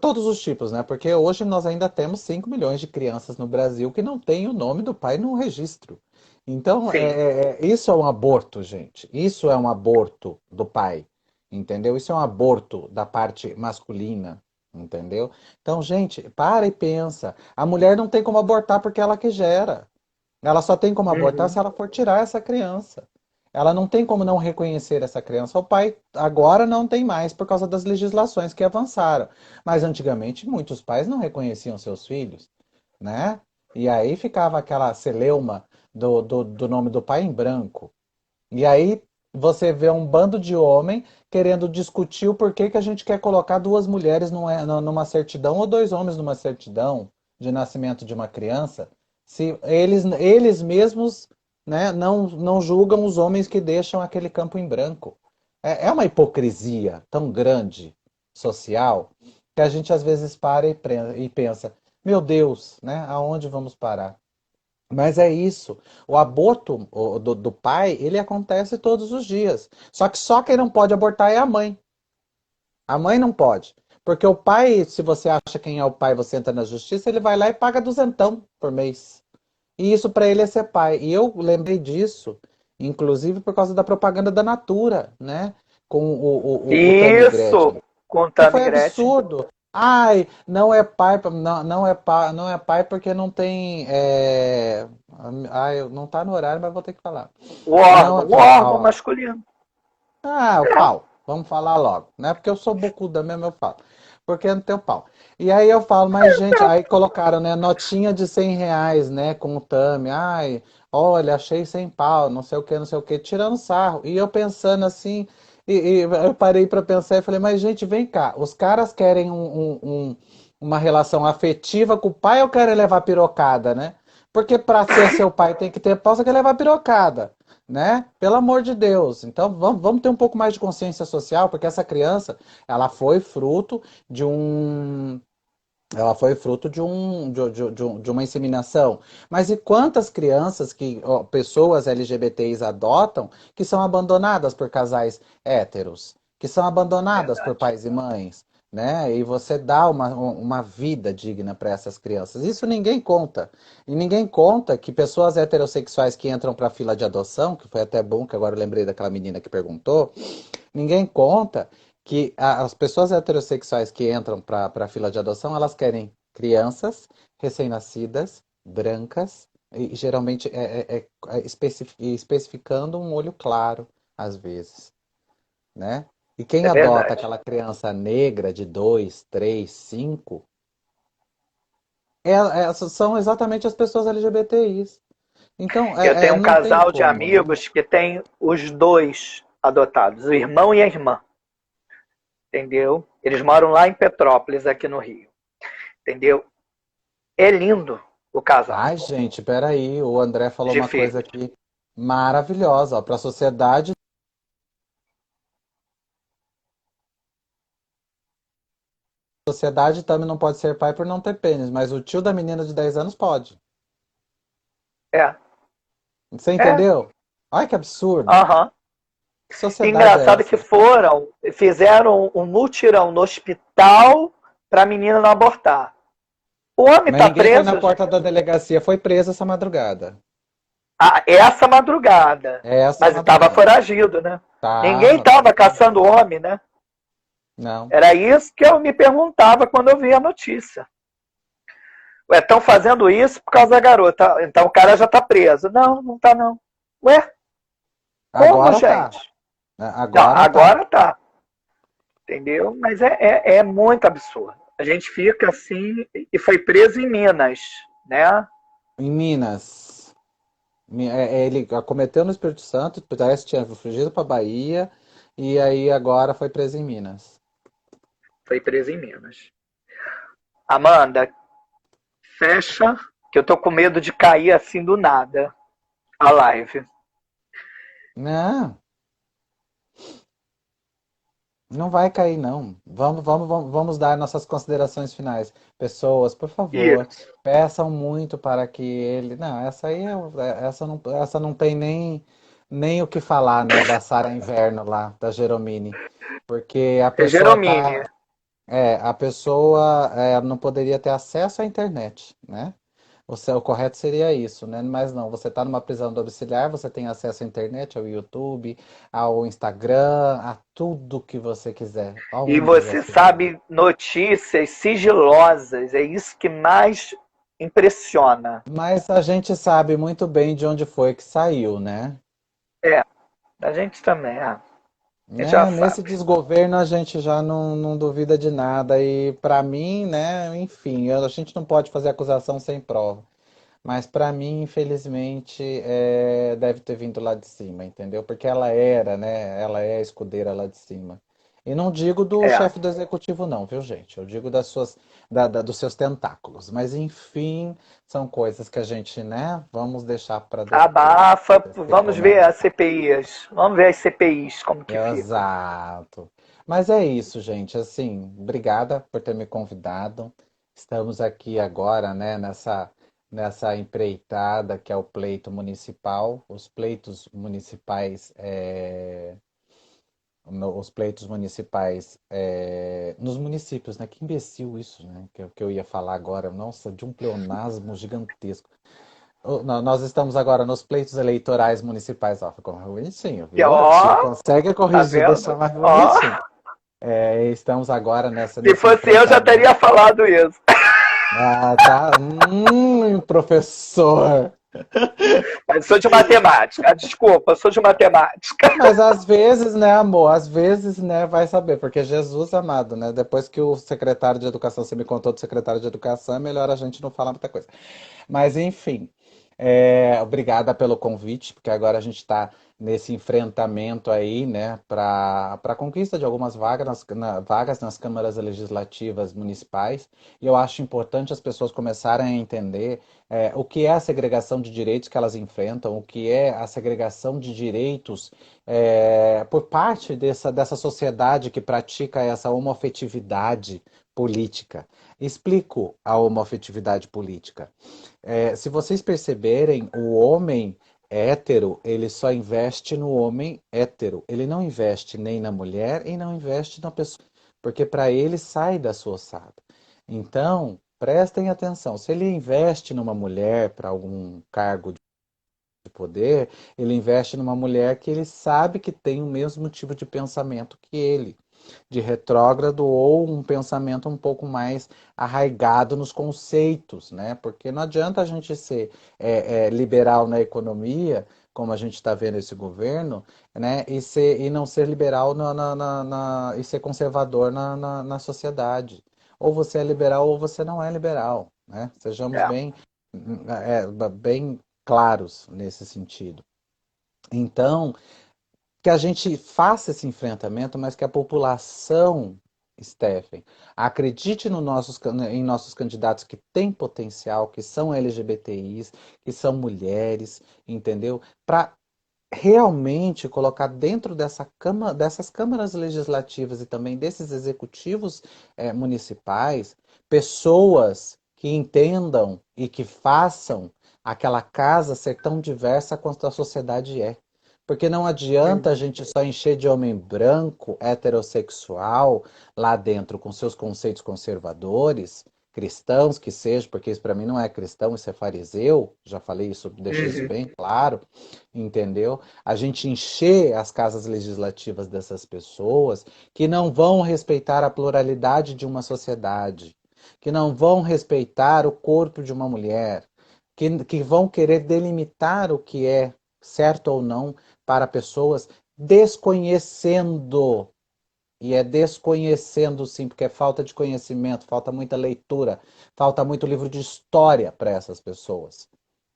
Todos os tipos, né? Porque hoje nós ainda temos 5 milhões de crianças no Brasil que não têm o nome do pai no registro. Então, Sim. isso é um aborto, gente. Isso é um aborto do pai, entendeu? Isso é um aborto da parte masculina, entendeu? Então, gente, para e pensa. A mulher não tem como abortar porque ela que gera. Ela só tem como abortar Uhum. se ela for tirar essa criança. ela não tem como não reconhecer essa criança. O pai agora não tem mais por causa das legislações que avançaram. Mas antigamente muitos pais não reconheciam seus filhos, né? E aí ficava aquela celeuma do nome do pai em branco. E aí você vê um bando de homem querendo discutir o porquê que a gente quer colocar duas mulheres numa certidão ou dois homens numa certidão de nascimento de uma criança, se eles mesmos, né, não julgam os homens que deixam aquele campo em branco. É uma hipocrisia tão grande social que a gente às vezes para e pensa, meu Deus, né, aonde vamos parar? Mas é isso. O aborto do pai, ele acontece todos os dias. Só quem não pode abortar é a mãe. A mãe não pode. Porque o pai, se você acha quem é o pai, você entra na justiça, ele vai lá e paga duzentão por mês. E isso para ele é ser pai. E eu lembrei disso, inclusive por causa da propaganda da Natura, né? Com o Tammy Isso, Gretchen. com Que Tammy foi Gretchen. absurdo. Ai, não é pai, não é pai porque não tem. Ai, não tá no horário, mas vou ter que falar. Não, O órgão masculino. o pau. Vamos falar logo. Não é porque eu sou bocuda mesmo, eu falo. Porque não tem o pau. E aí eu falo, mas gente, aí colocaram, né, notinha de R$ 100, né, com o Tami. Ai, olha, achei 100 pau, não sei o que, tirando sarro. E eu pensando assim, e eu parei pra pensar e falei, mas gente, vem cá, os caras querem uma relação afetiva com o pai ou querem levar pirocada, né? Porque pra ser seu pai tem que ter pau, você quer levar pirocada, né? Pelo amor de Deus. Então vamos ter um pouco mais de consciência social, porque essa criança, ela foi fruto de um, ela foi fruto de uma inseminação. Mas e quantas crianças que pessoas LGBTs adotam que são abandonadas por casais héteros, que são abandonadas por Verdade. pais e mães, né? E você dá uma vida digna para essas crianças. Isso ninguém conta. E ninguém conta que pessoas heterossexuais que entram para a fila de adoção, que foi até bom que agora eu lembrei daquela menina que perguntou, ninguém conta que as pessoas heterossexuais que entram para a fila de adoção, elas querem crianças recém-nascidas, brancas, e geralmente especificando um olho claro, às vezes, né? E quem É adota verdade. aquela criança negra de 2, 3, 5, essas são exatamente as pessoas LGBTIs. Então, Eu tenho um não tem casal de como, né? amigos que tem os dois adotados, o irmão e a irmã, entendeu? Eles moram lá em Petrópolis, aqui no Rio, entendeu? É lindo o casal, Ai, gente, peraí, o André falou de uma coisa filhos. aqui maravilhosa, para a sociedade também não pode ser pai por não ter pênis, mas o tio da menina de 10 anos pode. É, Você é, entendeu? Ai, que absurdo. aham. Que sociedade é Engraçado que essa? fizeram um mutirão no hospital para a menina não abortar. O homem Mas está ninguém foi na preso porta da delegacia, foi preso essa madrugada. essa madrugada, É essa mas estava madrugada. foragido, né? Ninguém Tava estava caçando fugido. o homem, né? Não. Era isso que eu me perguntava quando eu via a notícia. Ué, estão fazendo isso por causa da garota. Então o cara já está preso. Não, não está não. Ué, como, Agora tá. gente? Não, Agora tá. agora tá. Entendeu? Mas é muito absurdo. A gente fica assim e foi preso em Minas, né? Em Minas. Ele cometeu no Espírito Santo, parece que tinha fugido para Bahia, e aí agora foi preso em Minas. Foi preso em Minas. Amanda, fecha, que eu tô com medo de cair assim do nada a live. Não, não vai cair, não. Vamos dar nossas considerações finais. Pessoas, por favor, Isso. peçam muito para que ele. Não, essa aí essa não tem nem o que falar, né, da Sara Inverno lá, da Jeromine. Porque a É pessoa Jeromini. tá. A pessoa não poderia ter acesso à internet, né? O correto seria isso, né? Mas não, você está numa prisão domiciliar, você tem acesso à internet, ao YouTube, ao Instagram, a tudo que você quiser, ao E você universo dele. sabe notícias sigilosas, é isso que mais impressiona. Mas a gente sabe muito bem de onde foi que saiu, né? É. A gente também, a gente já Né? Nesse sabe. desgoverno a gente já não duvida de nada. E para mim, né, enfim, a gente não pode fazer acusação sem prova. Mas para mim, infelizmente, deve ter vindo lá de cima, entendeu? Porque ela era, né? Ela é a escudeira lá de cima. E não digo do É. chefe do executivo, não, viu, gente? Eu digo das suas, dos seus tentáculos. Mas enfim, são coisas que a gente, né? Vamos deixar para depois. Abafa, Esse vamos ver as comentário. CPIs. Vamos ver as CPIs como que ficam. Exato. Mas é isso, gente. Assim, obrigada por ter me convidado. Estamos aqui agora, né, nessa empreitada que é o pleito municipal. Os pleitos municipais, os pleitos municipais nos municípios, né? Que imbecil isso, né? Que eu ia falar agora. Nossa, de um pleonasmo gigantesco. Nós estamos agora nos pleitos eleitorais municipais. Ó, ficou mais bonitinho, Que viu? A tia ó, consegue tá corrigir, deixar vendo? mais Ó, bonitinho. Estamos agora se nesse fosse eu já teria enfrentamento. falado isso. Ah, tá. Professor. Mas sou de matemática. Desculpa, sou de matemática. Mas às vezes, né, amor? Às vezes, né, vai saber, porque Jesus amado, né? Depois que o secretário de Educação, você me contou do secretário de Educação, é melhor a gente não falar muita coisa. Mas enfim, obrigada pelo convite, porque agora a gente está nesse enfrentamento aí, né, para a conquista de algumas vagas nas câmaras legislativas municipais. E eu acho importante as pessoas começarem a entender o que é a segregação de direitos que elas enfrentam, o que é a segregação de direitos por parte dessa sociedade que pratica essa homoafetividade política. Explico a homoafetividade política. Se vocês perceberem, o homem hétero, ele só investe no homem hétero. Ele não investe nem na mulher e não investe na pessoa, porque para ele sai da sua ossada. Então, prestem atenção. Se ele investe numa mulher para algum cargo de poder, ele investe numa mulher que ele sabe que tem o mesmo tipo de pensamento que ele, de retrógrado ou um pensamento um pouco mais arraigado nos conceitos, né? Porque não adianta a gente ser liberal na economia, como a gente está vendo esse governo, né? E não ser liberal e ser conservador na sociedade. Ou você é liberal ou você não é liberal, né? Sejamos É, bem claros nesse sentido. Então, que a gente faça esse enfrentamento, mas que a população, Stephen, acredite no em nossos candidatos que têm potencial, que são LGBTIs, que são mulheres, entendeu? Para realmente colocar dentro dessas câmaras legislativas e também desses executivos municipais pessoas que entendam e que façam aquela casa ser tão diversa quanto a sociedade é. Porque não adianta a uhum, gente só encher de homem branco, heterossexual, lá dentro, com seus conceitos conservadores, cristãos que sejam, porque isso para mim não é cristão, isso é fariseu, já falei isso, deixei isso uhum. bem claro, entendeu? A gente encher as casas legislativas dessas pessoas que não vão respeitar a pluralidade de uma sociedade, que não vão respeitar o corpo de uma mulher, que vão querer delimitar o que é certo ou não para pessoas desconhecendo. E é desconhecendo, sim, porque é falta de conhecimento, falta muita leitura, falta muito livro de história para essas pessoas.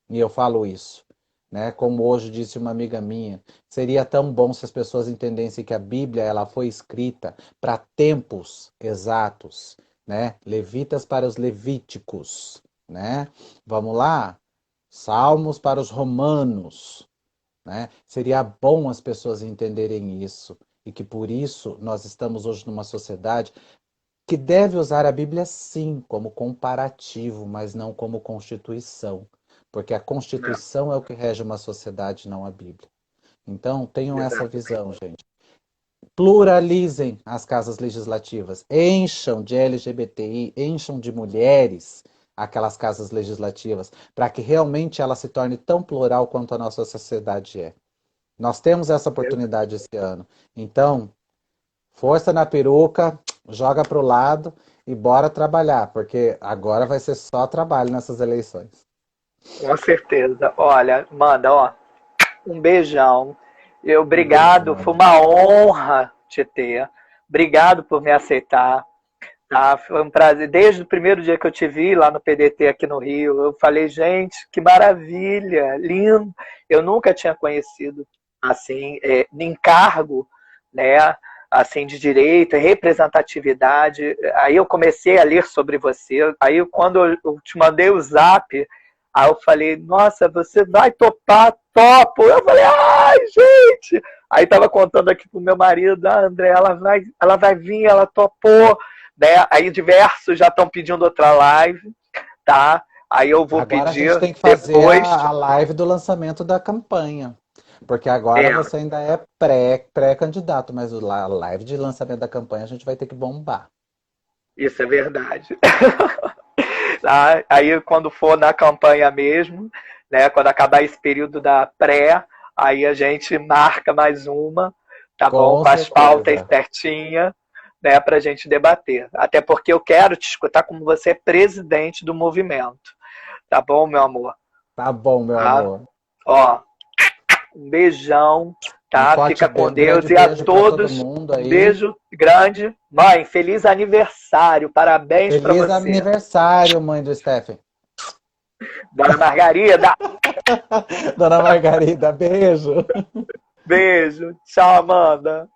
E eu falo isso, né? Como hoje disse uma amiga minha, seria tão bom se as pessoas entendessem que a Bíblia ela foi escrita para tempos exatos, né? Levitas para os levíticos, né? Vamos lá? Salmos para os romanos, né? Seria bom as pessoas entenderem isso e que por isso nós estamos hoje numa sociedade que deve usar a Bíblia sim como comparativo, mas não como constituição, porque a É, Constituição é o que rege uma sociedade, não a Bíblia. Então, tenham essa exatamente. visão, gente. Pluralizem as casas legislativas, encham de LGBTI, encham de mulheres aquelas casas legislativas, para que realmente ela se torne tão plural quanto a nossa sociedade é. Nós temos essa oportunidade esse ano. Então, força na peruca, joga para o lado e bora trabalhar, porque agora vai ser só trabalho nessas eleições. Com certeza. Olha, manda, ó, um beijão. Que bom, Obrigado, foi mano. uma honra te ter. Obrigado por me aceitar. Tá? Foi um prazer. Desde o primeiro dia que eu te vi lá no PDT aqui no Rio, eu falei, gente, que maravilha, lindo. Eu nunca tinha conhecido assim, em cargo, né? Assim, de direito, representatividade. Aí eu comecei a ler sobre você. Aí quando eu te mandei o zap, aí eu falei, nossa, você vai topar, topo. Eu falei, ai, gente! Aí tava contando aqui pro meu marido, André, ela vai vir, ela topou, né? Aí diversos já estão pedindo outra live, tá? Aí eu vou Agora a gente pedir tem que fazer depois. a live do lançamento da campanha. Porque agora É, você ainda é pré-candidato, mas a live de lançamento da campanha a gente vai ter que bombar. isso é verdade. Tá? Aí quando for na campanha mesmo, né? Quando acabar esse período da pré, aí a gente marca mais uma, tá bom? Com Com as pautas certeza. certinhas, né? Para a gente debater. Até porque eu quero te escutar como você é presidente do movimento, tá bom, meu amor? Tá bom, meu Tá? amor. Ó, um beijão, Um tá? Fica com um grande Deus e a beijo para todo todos mundo um aí. beijo grande. Mãe, feliz aniversário, parabéns para Feliz você. aniversário, mãe do Stephen. Dona Margarida, Dona Margarida, beijo. beijo. Tchau, Amanda.